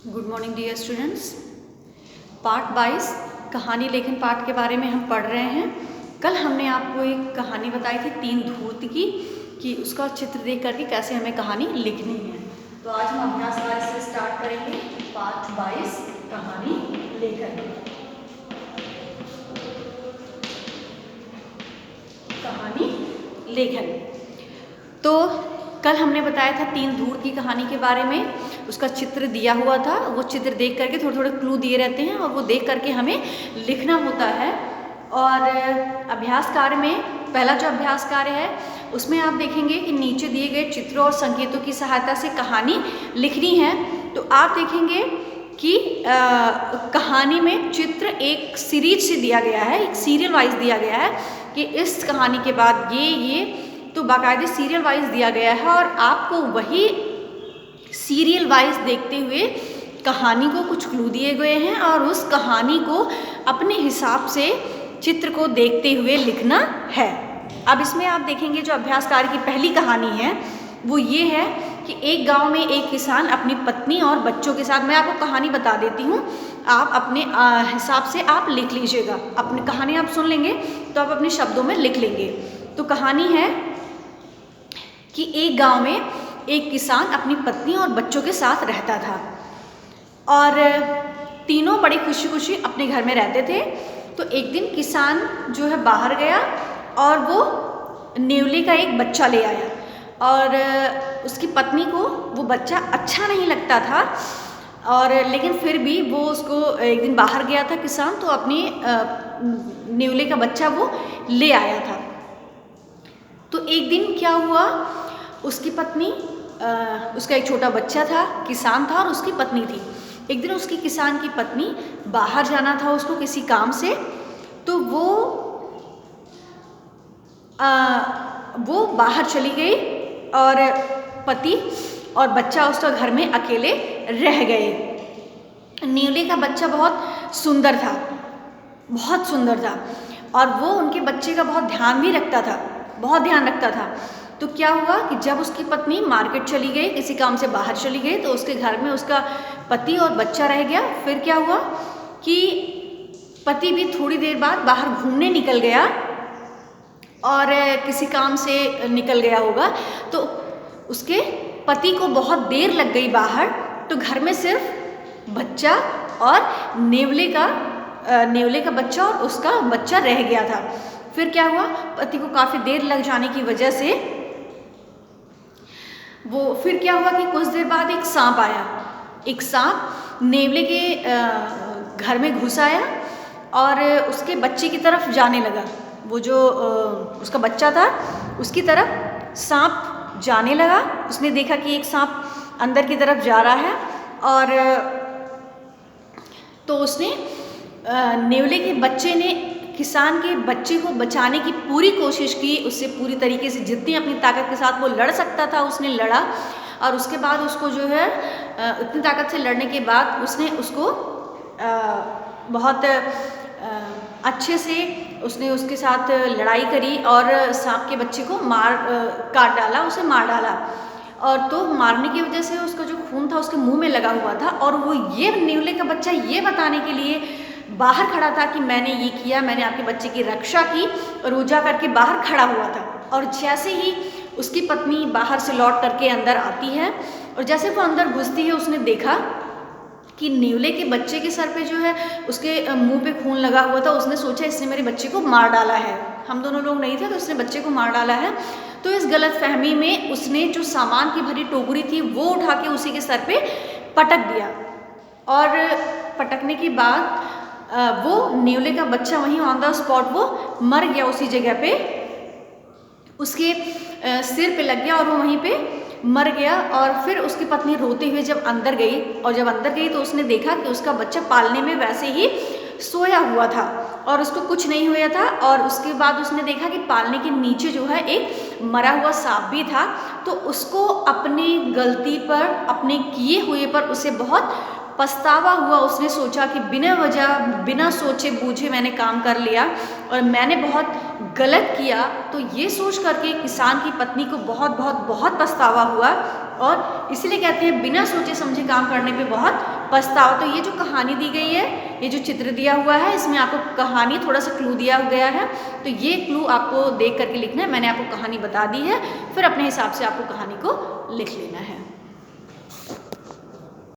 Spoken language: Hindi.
Good morning dear students. Part 22 कहानी लेखन पाठ के बारे में हम पढ़ रहे हैं। कल हमने आपको एक कहानी बताई थी तीन धूर्त की कि उसका चित्र देख करके कैसे हमें कहानी लिखनी है। तो आज हम अभ्यास कार्य से स्टार्ट करेंगे। पार्ट 22 कहानी लेखन। कहानी लेखन तो कल हमने बताया था तीन धूर्त की कहानी के बारे में। उसका चित्र दिया हुआ था, वो चित्र देख करके थोड़े थोड़े क्लू दिए रहते हैं और वो देख करके हमें लिखना होता है। और अभ्यास कार्य में पहला जो अभ्यास कार्य है उसमें आप देखेंगे कि नीचे दिए गए चित्रों और संकेतों की सहायता से कहानी लिखनी है। तो आप देखेंगे कि कहानी में चित्र एक सीरीज से दिया गया है, एक सीरियल वाइज दिया गया है कि इस कहानी के बाद ये तो बाकायदे सीरियल वाइज दिया गया है और आपको वही सीरियल वाइज देखते हुए कहानी को कुछ क्लू दिए गए हैं और उस कहानी को अपने हिसाब से चित्र को देखते हुए लिखना है। अब इसमें आप देखेंगे जो अभ्यास कार्य की पहली कहानी है वो ये है कि एक गांव में एक किसान अपनी पत्नी और बच्चों के साथ, मैं आपको कहानी बता देती हूँ, आप अपने हिसाब से आप लिख लीजिएगा। अपनी कहानी आप सुन लेंगे तो आप अपने शब्दों में लिख लेंगे। तो कहानी है कि एक गांव में एक किसान अपनी पत्नी और बच्चों के साथ रहता था और तीनों बड़ी खुशी खुशी अपने घर में रहते थे। तो एक दिन किसान जो है बाहर गया और वो नेवले का एक बच्चा ले आया और उसकी पत्नी को वो बच्चा अच्छा नहीं लगता था और लेकिन फिर भी वो उसको एक दिन बाहर गया था किसान, तो अपनी नेवले का बच्चा वो ले आया था। तो एक दिन क्या हुआ, उसकी पत्नी उसका एक छोटा बच्चा था, किसान था और उसकी पत्नी थी। एक दिन उसकी किसान की पत्नी बाहर जाना था उसको किसी काम से, तो वो बाहर चली गई और पति और बच्चा उसका घर में अकेले रह गए। नेवले का बच्चा बहुत सुंदर था, बहुत सुंदर था और वो उनके बच्चे का बहुत ध्यान भी रखता था, बहुत ध्यान रखता था। तो क्या हुआ कि जब उसकी पत्नी मार्केट चली गई, किसी काम से बाहर चली गई, तो उसके घर में उसका पति और बच्चा रह गया। फिर क्या हुआ कि पति भी थोड़ी देर बाद बाहर घूमने निकल गया और किसी काम से निकल गया होगा, तो उसके पति को बहुत देर लग गई बाहर। तो घर में सिर्फ बच्चा और नेवले का बच्चा और उसका बच्चा रह गया था। फिर क्या हुआ, पति को काफ़ी देर लग जाने की वजह से फिर क्या हुआ कि कुछ देर बाद एक सांप आया। एक सांप नेवले के घर में घुस आया और उसके बच्चे की तरफ जाने लगा। वो जो उसका बच्चा था उसकी तरफ सांप जाने लगा। उसने देखा कि एक सांप अंदर की तरफ जा रहा है और तो उसने नेवले के बच्चे ने किसान के बच्चे को बचाने की पूरी कोशिश की। उससे पूरी तरीके से जितनी अपनी ताकत के साथ वो लड़ सकता था उसने लड़ा और उसके बाद उसको जो है इतनी ताकत से लड़ने के बाद उसने उसको बहुत अच्छे से उसने उसके साथ लड़ाई करी और सांप के बच्चे को काट डाला, उसे मार डाला। और तो मारने की वजह से उसका जो खून था उसके मुंह में लगा हुआ था और वो ये नेवले का बच्चा ये बताने के लिए बाहर खड़ा था कि मैंने ये किया, मैंने आपके बच्चे की रक्षा की, और वो जा करके बाहर खड़ा हुआ था। और जैसे ही उसकी पत्नी बाहर से लौट करके अंदर आती है और जैसे वो अंदर घुसती है उसने देखा कि नेवले के बच्चे के सर पे जो है उसके मुंह पे खून लगा हुआ था। उसने सोचा इसने मेरे बच्चे को मार डाला है, हम दोनों लोग नहीं थे तो उसने बच्चे को मार डाला है। तो इस गलतफहमी में उसने जो सामान की भरी टोकरी थी वो उठा के उसी के सर पे पटक दिया और पटकने के बाद वो नेवले का बच्चा वहीं ऑन द स्पॉट वो मर गया, उसी जगह पे उसके सिर पे लग गया और वो वहीं पे मर गया। और फिर उसकी पत्नी रोते हुए जब अंदर गई और जब अंदर गई तो उसने देखा कि उसका बच्चा पालने में वैसे ही सोया हुआ था और उसको कुछ नहीं हुआ था। और उसके बाद उसने देखा कि पालने के नीचे जो है एक मरा हुआ सांप भी था। तो उसको अपनी गलती पर, अपने किए हुए पर उसे बहुत पछतावा हुआ। उसने सोचा कि बिना वजह, बिना सोचे बूझे मैंने काम कर लिया और मैंने बहुत गलत किया। तो ये सोच करके किसान की पत्नी को बहुत बहुत बहुत पछतावा हुआ और इसलिए कहते हैं बिना सोचे समझे काम करने पे बहुत पछतावा। तो ये जो कहानी दी गई है, ये जो चित्र दिया हुआ है, इसमें आपको कहानी थोड़ा सा क्लू दिया गया है, तो ये क्लू आपको देख करके लिखना है। मैंने आपको कहानी बता दी है, फिर अपने हिसाब से आपको कहानी को लिख लेना है।